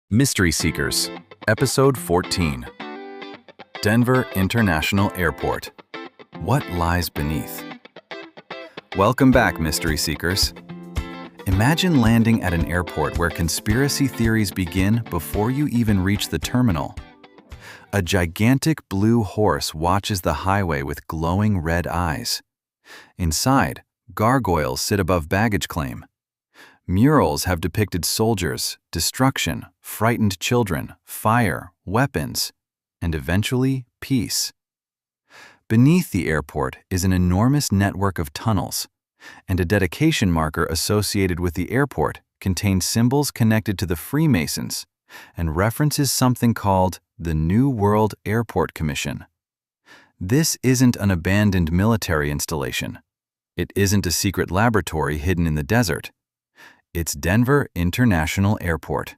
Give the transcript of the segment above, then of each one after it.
Mystery Seekers, Episode 14. Denver International Airport. What lies beneath? Welcome back, Mystery Seekers. Imagine landing at an airport where conspiracy theories begin before you even reach the terminal. A gigantic blue horse watches the highway with glowing red eyes. Inside, gargoyles sit above baggage claim. Murals have depicted soldiers, destruction, frightened children, fire, weapons, and eventually peace. Beneath the airport is an enormous network of tunnels, and a dedication marker associated with the airport contains symbols connected to the Freemasons and references something called the New World Airport Commission. This isn't an abandoned military installation. It isn't a secret laboratory hidden in the desert. It's Denver International Airport.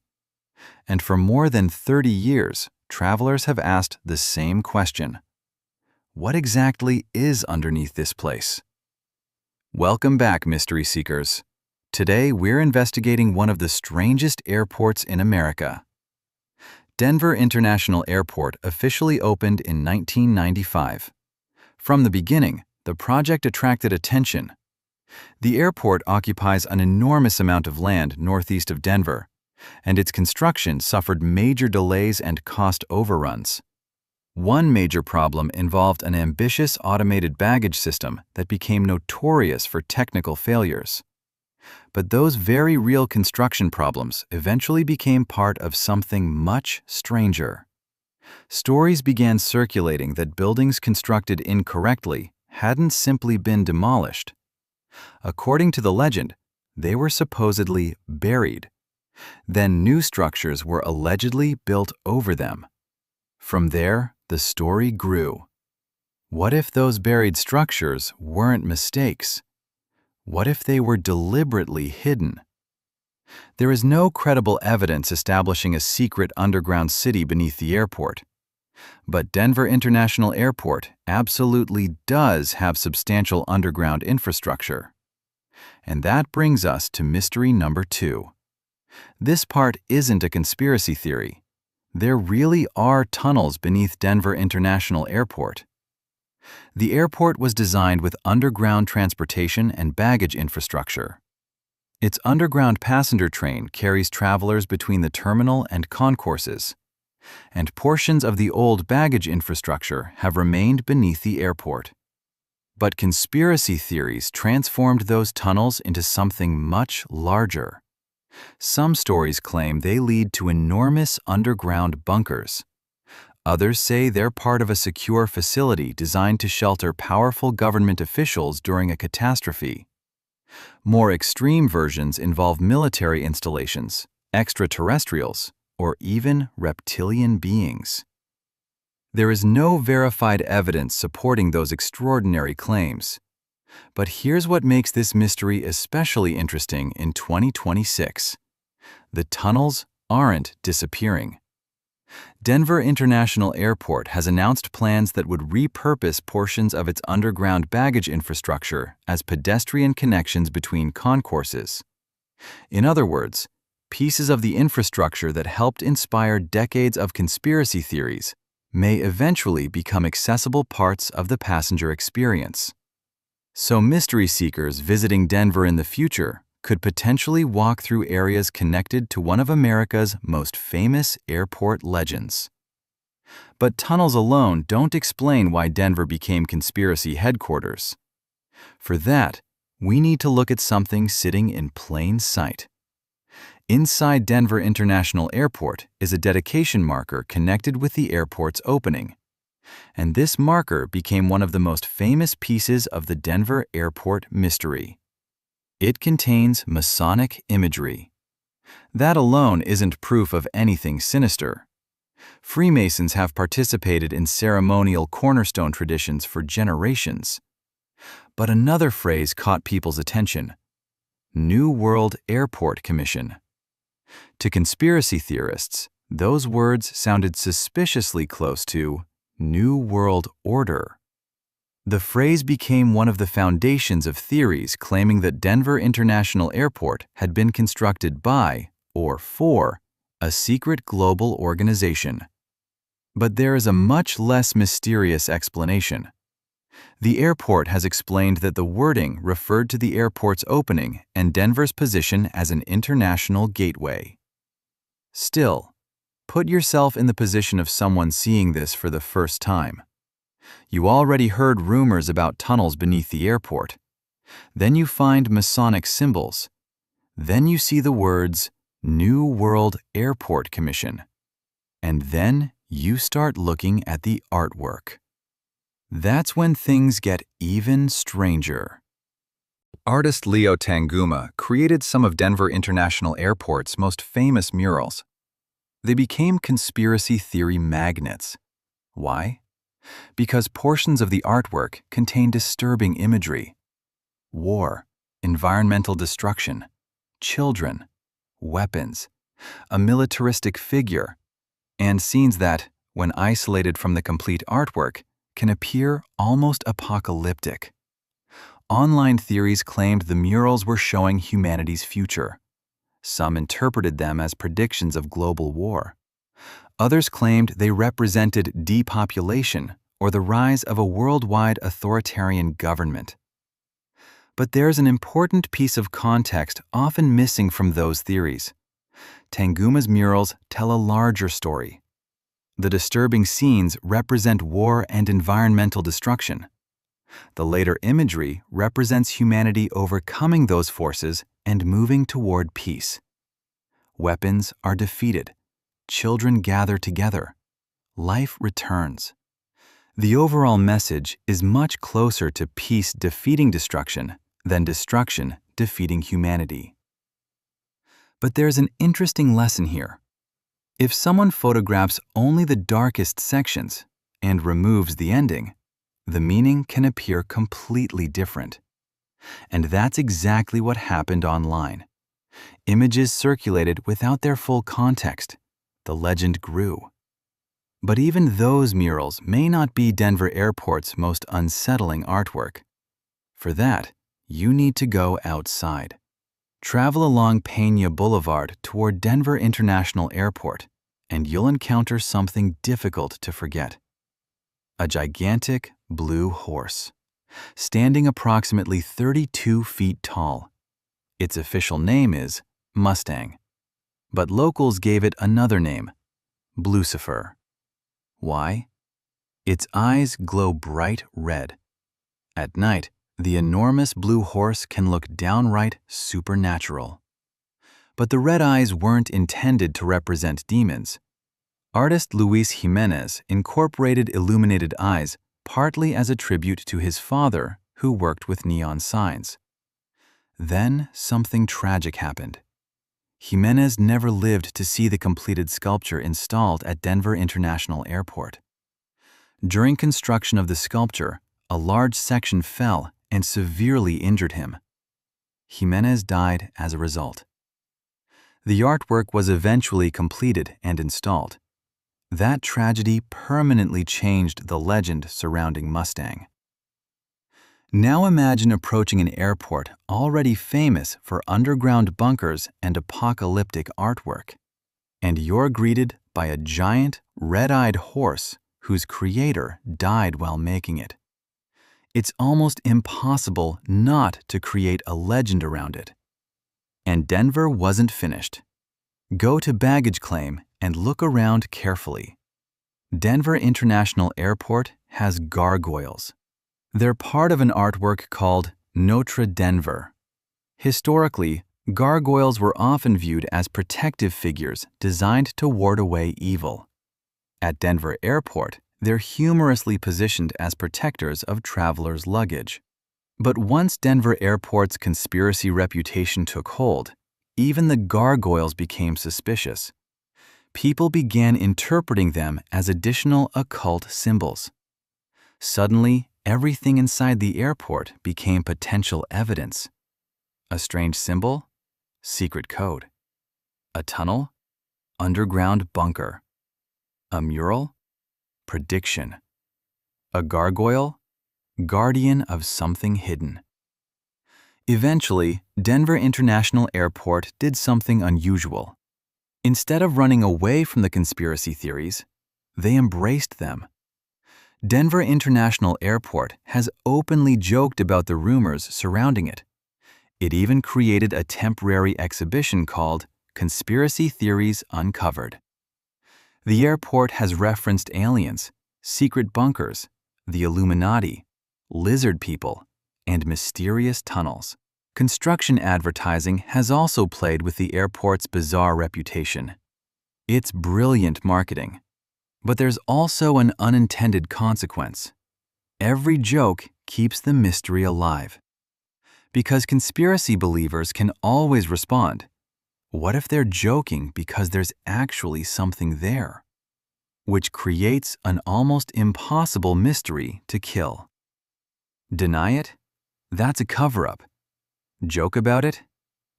And for more than 30 years, travelers have asked the same question. What exactly is underneath this place? Welcome back, Mystery Seekers. Today, we're investigating one of the strangest airports in America. Denver International Airport officially opened in 1995. From the beginning, the project attracted attention. The airport occupies an enormous amount of land northeast of Denver, and its construction suffered major delays and cost overruns. One major problem involved an ambitious automated baggage system that became notorious for technical failures. But those very real construction problems eventually became part of something much stranger. Stories began circulating that buildings constructed incorrectly hadn't simply been demolished. According to the legend, they were supposedly buried. Then new structures were allegedly built over them. From there, the story grew. What if those buried structures weren't mistakes? What if they were deliberately hidden? There is no credible evidence establishing a secret underground city beneath the airport. But Denver International Airport absolutely does have substantial underground infrastructure. And that brings us to mystery number 2. This part isn't a conspiracy theory. There really are tunnels beneath Denver International Airport. The airport was designed with underground transportation and baggage infrastructure. Its underground passenger train carries travelers between the terminal and concourses, and portions of the old baggage infrastructure have remained beneath the airport. But conspiracy theories transformed those tunnels into something much larger. Some stories claim they lead to enormous underground bunkers. Others say they're part of a secure facility designed to shelter powerful government officials during a catastrophe. More extreme versions involve military installations, extraterrestrials, or even reptilian beings. There is no verified evidence supporting those extraordinary claims. But here's what makes this mystery especially interesting in 2026. The tunnels aren't disappearing. Denver International Airport has announced plans that would repurpose portions of its underground baggage infrastructure as pedestrian connections between concourses. In other words, pieces of the infrastructure that helped inspire decades of conspiracy theories may eventually become accessible parts of the passenger experience. So mystery seekers visiting Denver in the future could potentially walk through areas connected to one of America's most famous airport legends. But tunnels alone don't explain why Denver became conspiracy headquarters. For that, we need to look at something sitting in plain sight. Inside Denver International Airport is a dedication marker connected with the airport's opening. And this marker became one of the most famous pieces of the Denver airport mystery. It contains Masonic imagery. That alone isn't proof of anything sinister. Freemasons have participated in ceremonial cornerstone traditions for generations. But another phrase caught people's attention: New World Airport Commission. To conspiracy theorists, those words sounded suspiciously close to New World Order. The phrase became one of the foundations of theories claiming that Denver International Airport had been constructed by, or for, a secret global organization. But there is a much less mysterious explanation. The airport has explained that the wording referred to the airport's opening and Denver's position as an international gateway. Still, put yourself in the position of someone seeing this for the first time. You already heard rumors about tunnels beneath the airport. Then you find Masonic symbols. Then you see the words, New World Airport Commission. And then you start looking at the artwork. That's when things get even stranger. Artist Leo Tanguma created some of Denver International Airport's most famous murals. They became conspiracy theory magnets. Why? Because portions of the artwork contain disturbing imagery. War, environmental destruction, children, weapons, a militaristic figure, and scenes that, when isolated from the complete artwork, can appear almost apocalyptic. Online theories claimed the murals were showing humanity's future. Some interpreted them as predictions of global war. Others claimed they represented depopulation or the rise of a worldwide authoritarian government. But there's an important piece of context often missing from those theories. Tanguma's murals tell a larger story. The disturbing scenes represent war and environmental destruction. The later imagery represents humanity overcoming those forces and moving toward peace. Weapons are defeated. Children gather together. Life returns. The overall message is much closer to peace defeating destruction than destruction defeating humanity. But there's an interesting lesson here. If someone photographs only the darkest sections and removes the ending, the meaning can appear completely different. And that's exactly what happened online. Images circulated without their full context. The legend grew. But even those murals may not be Denver Airport's most unsettling artwork. For that, you need to go outside. Travel along Pena Boulevard toward Denver International Airport, and you'll encounter something difficult to forget. A gigantic blue horse, standing approximately 32 feet tall. Its official name is Mustang, but locals gave it another name, Blucifer. Why? Its eyes glow bright red. At night, the enormous blue horse can look downright supernatural. But the red eyes weren't intended to represent demons. Artist Luis Jimenez incorporated illuminated eyes partly as a tribute to his father, who worked with neon signs. Then something tragic happened. Jimenez never lived to see the completed sculpture installed at Denver International Airport. During construction of the sculpture, a large section fell and severely injured him. Jimenez died as a result. The artwork was eventually completed and installed. That tragedy permanently changed the legend surrounding Mustang. Now imagine approaching an airport already famous for underground bunkers and apocalyptic artwork, and you're greeted by a giant, red-eyed horse whose creator died while making it. It's almost impossible not to create a legend around it. And Denver wasn't finished. Go to baggage claim and look around carefully. Denver International Airport has gargoyles. They're part of an artwork called Notre Denver. Historically, gargoyles were often viewed as protective figures designed to ward away evil. At Denver Airport, they're humorously positioned as protectors of travelers' luggage. But once Denver Airport's conspiracy reputation took hold, even the gargoyles became suspicious. People began interpreting them as additional occult symbols. Suddenly, everything inside the airport became potential evidence. A strange symbol? Secret code. A tunnel? Underground bunker. A mural? Prediction. A gargoyle? Guardian of something hidden. Eventually, Denver International Airport did something unusual. Instead of running away from the conspiracy theories, they embraced them. Denver International Airport has openly joked about the rumors surrounding it. It even created a temporary exhibition called Conspiracy Theories Uncovered. The airport has referenced aliens, secret bunkers, the Illuminati, lizard people, and mysterious tunnels. Construction advertising has also played with the airport's bizarre reputation. It's brilliant marketing. But there's also an unintended consequence. Every joke keeps the mystery alive. Because conspiracy believers can always respond, what if they're joking because there's actually something there? Which creates an almost impossible mystery to kill. Deny it? That's a cover-up. Joke about it?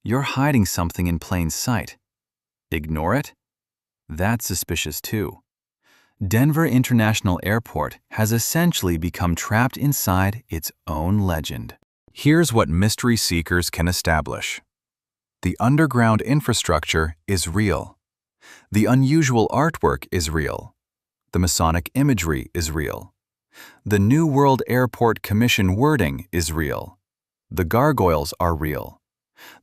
You're hiding something in plain sight. Ignore it? That's suspicious too. Denver International Airport has essentially become trapped inside its own legend. Here's what mystery seekers can establish. The underground infrastructure is real. The unusual artwork is real. The Masonic imagery is real. The New World Airport Commission wording is real. The gargoyles are real.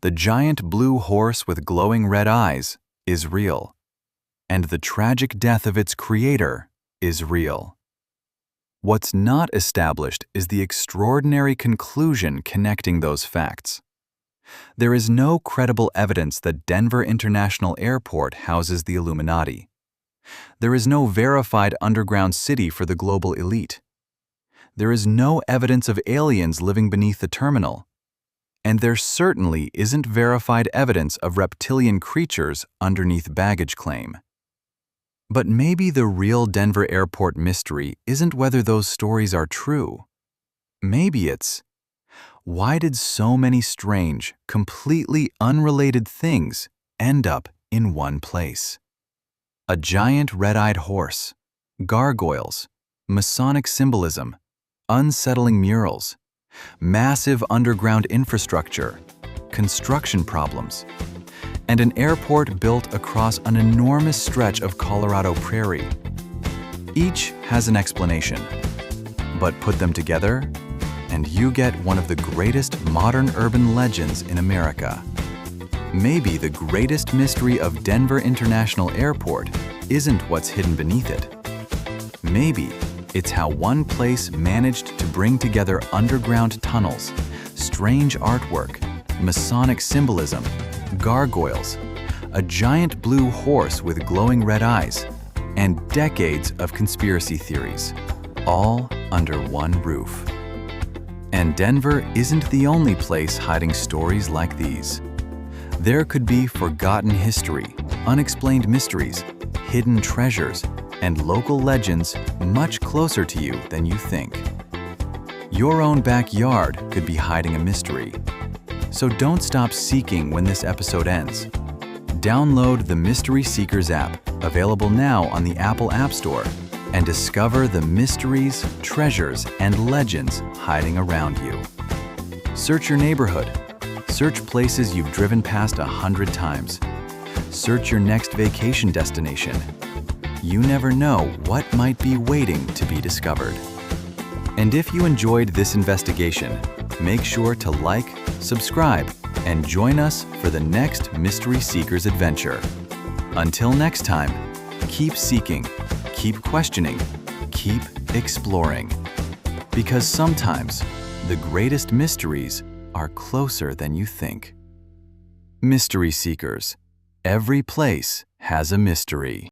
The giant blue horse with glowing red eyes is real. And the tragic death of its creator is real. What's not established is the extraordinary conclusion connecting those facts. There is no credible evidence that Denver International Airport houses the Illuminati. There is no verified underground city for the global elite. There is no evidence of aliens living beneath the terminal. And there certainly isn't verified evidence of reptilian creatures underneath baggage claim. But maybe the real Denver airport mystery isn't whether those stories are true. Maybe it's, why did so many strange, completely unrelated things end up in one place? A giant red-eyed horse, gargoyles, Masonic symbolism, unsettling murals, massive underground infrastructure, construction problems, and an airport built across an enormous stretch of Colorado prairie. Each has an explanation, but put them together, and you get one of the greatest modern urban legends in America. Maybe the greatest mystery of Denver International Airport isn't what's hidden beneath it. Maybe it's how one place managed to bring together underground tunnels, strange artwork, Masonic symbolism, gargoyles, a giant blue horse with glowing red eyes, and decades of conspiracy theories, all under one roof. And Denver isn't the only place hiding stories like these. There could be forgotten history, unexplained mysteries, hidden treasures, and local legends much closer to you than you think. Your own backyard could be hiding a mystery. So don't stop seeking when this episode ends. Download the Mystery Seekers app, available now on the Apple App Store, and discover the mysteries, treasures, and legends hiding around you. Search your neighborhood. Search places you've driven past 100 times. Search your next vacation destination. You never know what might be waiting to be discovered. And if you enjoyed this investigation, make sure to like, subscribe, and join us for the next Mystery Seekers adventure. Until next time, keep seeking, keep questioning, keep exploring. Because sometimes the greatest mysteries are closer than you think. Mystery Seekers. Every place has a mystery.